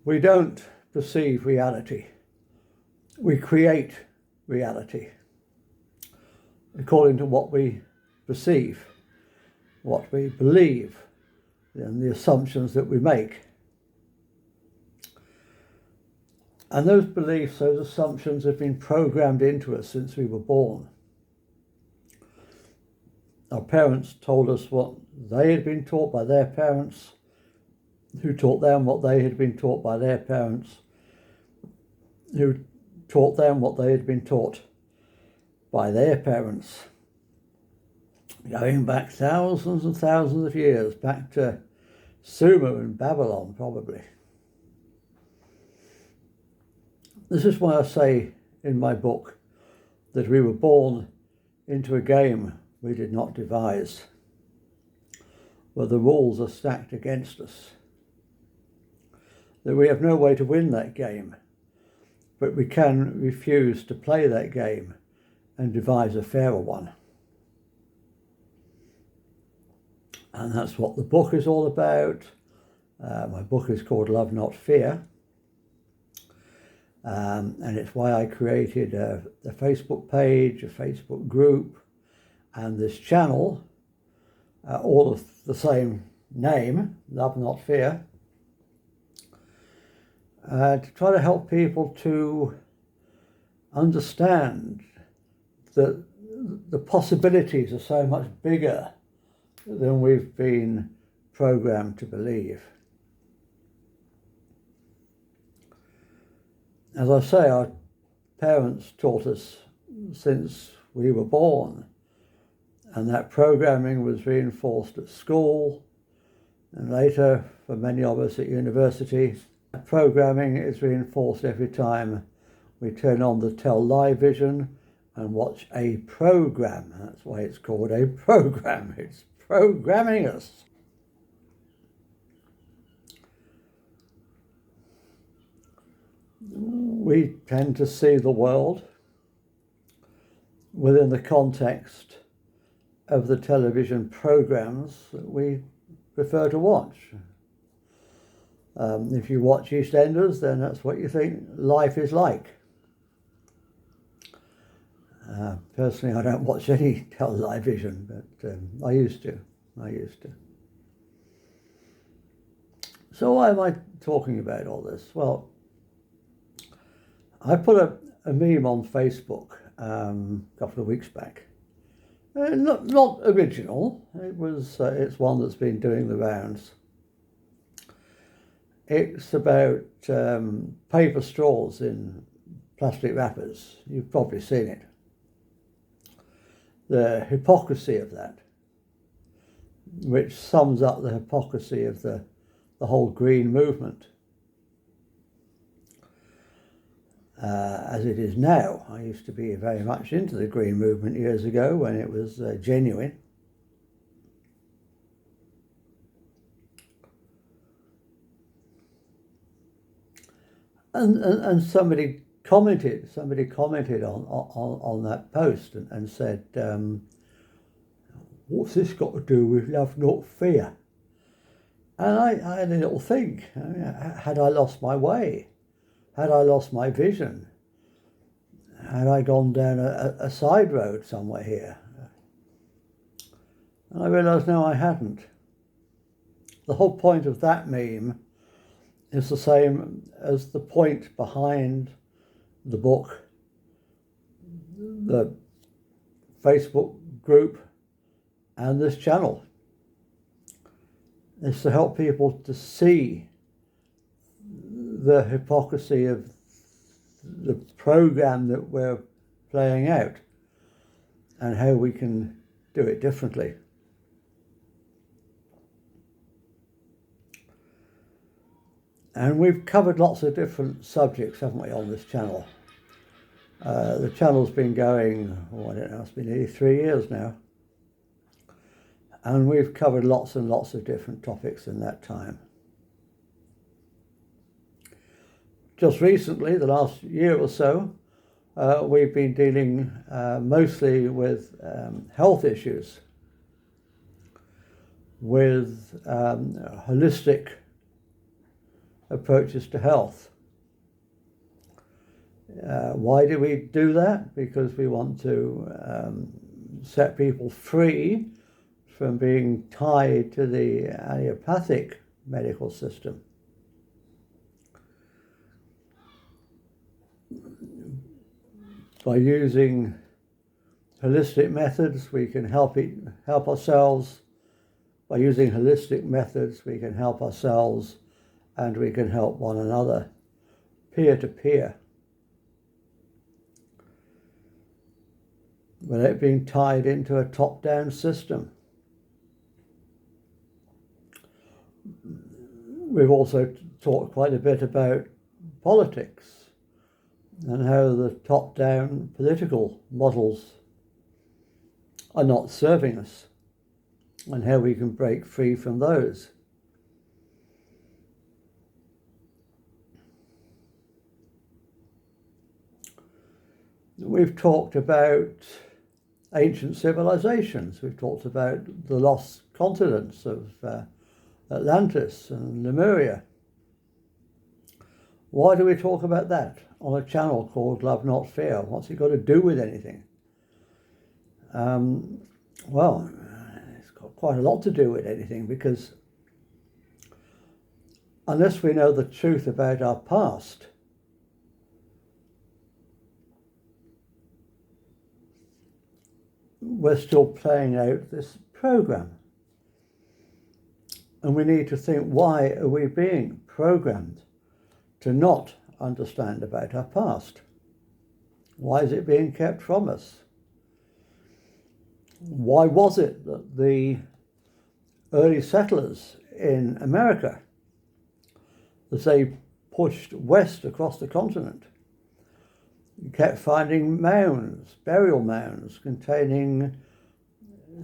We don't perceive reality. We create reality according to what we perceive, what we believe, and the assumptions that we make. And those beliefs, those assumptions have been programmed into us since we were born. Our parents told us what they had been taught by their parents, who taught them what they had been taught by their parents, who taught them what they had been taught by their parents. Going back thousands and thousands of years, back to Sumer and Babylon, probably. This is why I say in my book that we were born into a game we did not devise, where the rules are stacked against us, that we have no way to win that game, but we can refuse to play that game and devise a fairer one. And that's what the book is all about. My book is called Love Not Fear. And it's why I created a Facebook page, a Facebook group, and this channel, all of the same name, Love Not Fear, to try to help people to understand that the possibilities are so much bigger than we've been programmed to believe. As I say, our parents taught us since we were born, and that programming was reinforced at school, and later for many of us at university. Programming is reinforced every time we turn on the television and watch a program. That's why it's called a program. It's programming us. We tend to see the world within the context of the television programs that we prefer to watch. If you watch EastEnders, then that's what you think life is like. Personally, I don't watch any television, but I used to. So why am I talking about all this? Well, I put a meme on Facebook a couple of weeks back. Not original. It's one that's been doing the rounds. It's about paper straws in plastic wrappers. You've probably seen it. The hypocrisy of that, which sums up the hypocrisy of the whole green movement. As it is now. I used to be very much into the green movement years ago when it was genuine. And somebody commented on that post and said, what's this got to do with love not fear? And I had a little think, had I lost my way? Had I lost my vision? Had I gone down a side road somewhere here? And I realised no, I hadn't. The whole point of that meme is the same as the point behind the book, the Facebook group, and this channel. It's to help people to see the hypocrisy of the program that we're playing out and how we can do it differently. And we've covered lots of different subjects, haven't we, on this channel? The channel's been going, I don't know, it's been nearly 3 years now. And we've covered lots and lots of different topics in that time. Just recently, the last year or so, we've been dealing mostly with health issues, with holistic approaches to health. Why do we do that? Because we want to set people free from being tied to the allopathic medical system. By using holistic methods, we can help ourselves. By using holistic methods, we can help ourselves and we can help one another, peer to peer, without being tied into a top-down system. We've also talked quite a bit about politics and how the top-down political models are not serving us and how we can break free from those. We've talked about ancient civilizations. We've talked about the lost continents of Atlantis and Lemuria. Why do we talk about that on a channel called Love Not Fear? What's it got to do with anything? Well, it's got quite a lot to do with anything, because unless we know the truth about our past, we're still playing out this program. And we need to think, why are we being programmed to not understand about our past? Why is it being kept from us? Why was it that the early settlers in America, as they pushed west across the continent, kept finding mounds, burial mounds, containing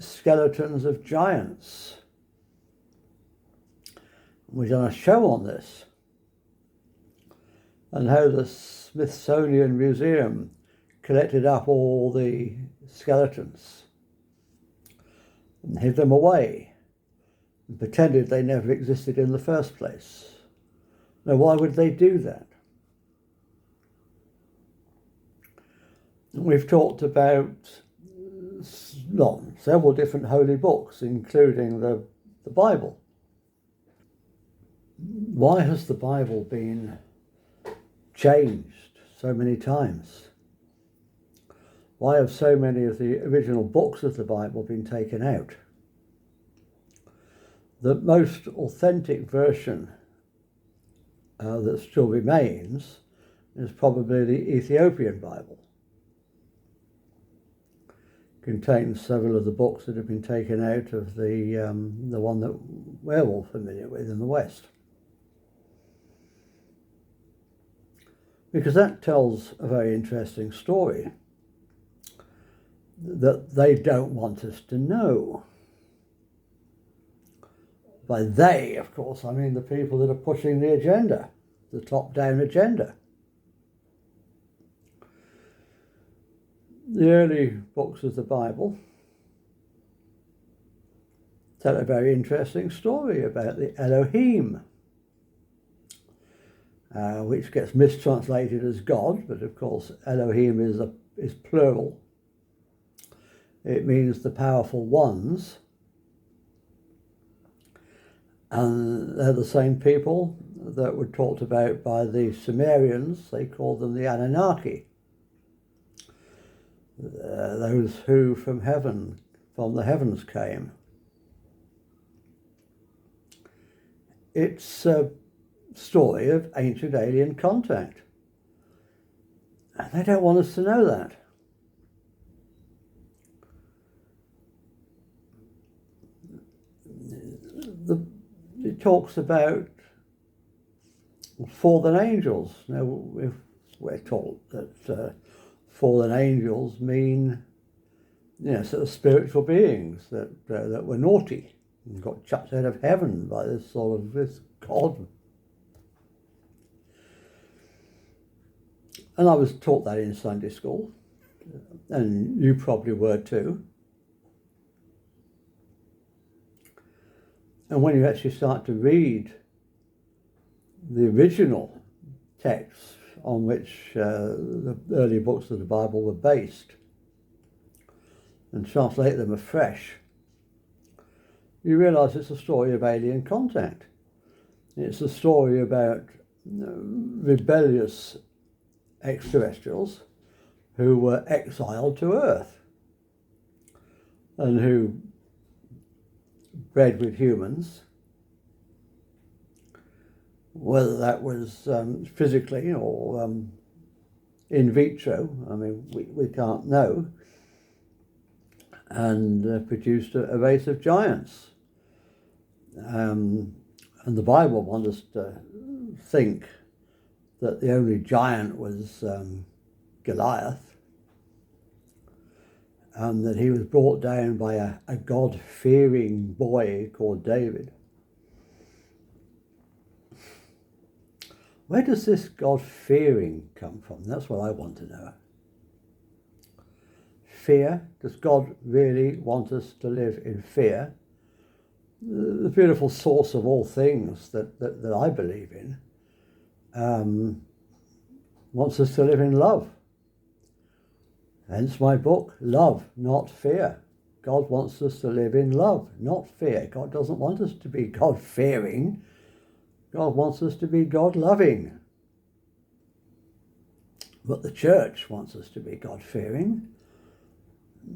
skeletons of giants? We've done a show on this, and how the Smithsonian Museum collected up all the skeletons and hid them away and pretended they never existed in the first place. Now, why would they do that? We've talked about several different holy books, including the Bible. Why has the Bible been changed so many times? Why have so many of the original books of the Bible been taken out? The most authentic version that still remains is probably the Ethiopian Bible. Contains several of the books that have been taken out of the one that we're all familiar with in the West. Because that tells a very interesting story that they don't want us to know. By they, of course, I mean the people that are pushing the agenda, the top-down agenda. The early books of the Bible tell a very interesting story about the Elohim, which gets mistranslated as God, but of course Elohim is plural. It means the powerful ones, and they're the same people that were talked about by the Sumerians. They called them the Anunnaki. Those who from the heavens came. It's a story of ancient alien contact. And they don't want us to know that. It talks about fallen angels. Now, we're taught that fallen angels mean, sort of spiritual beings that were naughty and got chucked out of heaven by this God. And I was taught that in Sunday school, and you probably were too. And when you actually start to read the original texts on which the early books of the Bible were based and translate them afresh, you realise it's a story of alien contact. It's a story about rebellious extraterrestrials who were exiled to Earth and who bred with humans, whether that was physically or in vitro, I mean, we can't know, and produced a race of giants. And the Bible wants us to think that the only giant was Goliath, and that he was brought down by a God-fearing boy called David. Where does this God-fearing come from? That's what I want to know. Fear? Does God really want us to live in fear? The beautiful source of all things that I believe in wants us to live in love. Hence my book, Love, Not Fear. God wants us to live in love, not fear. God doesn't want us to be God-fearing. God wants us to be God-loving. But the church wants us to be God-fearing.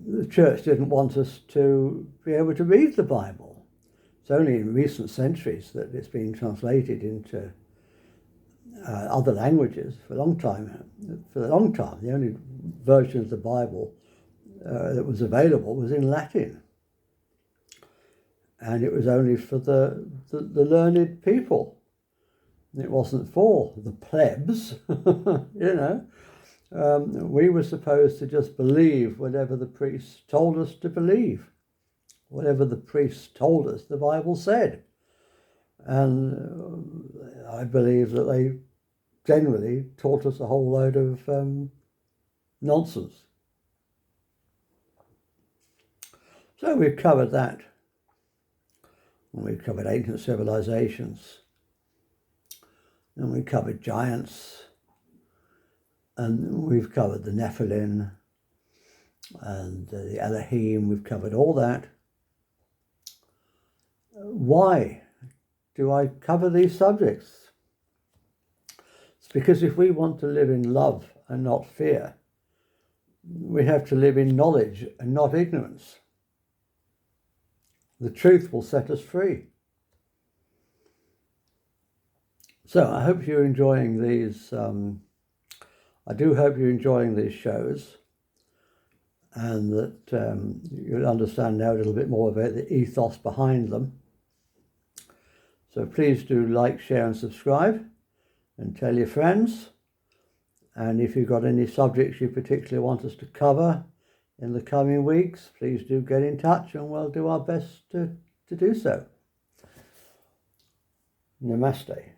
The church didn't want us to be able to read the Bible. It's only in recent centuries that it's been translated into other languages. For the long time, the only version of the Bible that was available was in Latin. And it was only for the learned people. It wasn't for the plebs, we were supposed to just believe whatever the priests told us to believe. Whatever the priests told us the Bible said. And I believe that they generally taught us a whole load of nonsense. So we've covered that. And we've covered ancient civilizations. And we covered giants. And we've covered the Nephilim and the Elohim. We've covered all that. Why do I cover these subjects? It's because if we want to live in love and not fear, we have to live in knowledge and not ignorance. The truth will set us free. So I hope you're enjoying these. I do hope you're enjoying these shows, and that you'll understand now a little bit more about the ethos behind them. So please do like, share and subscribe, and tell your friends. And if you've got any subjects you particularly want us to cover in the coming weeks, please do get in touch and we'll do our best to do so. Namaste.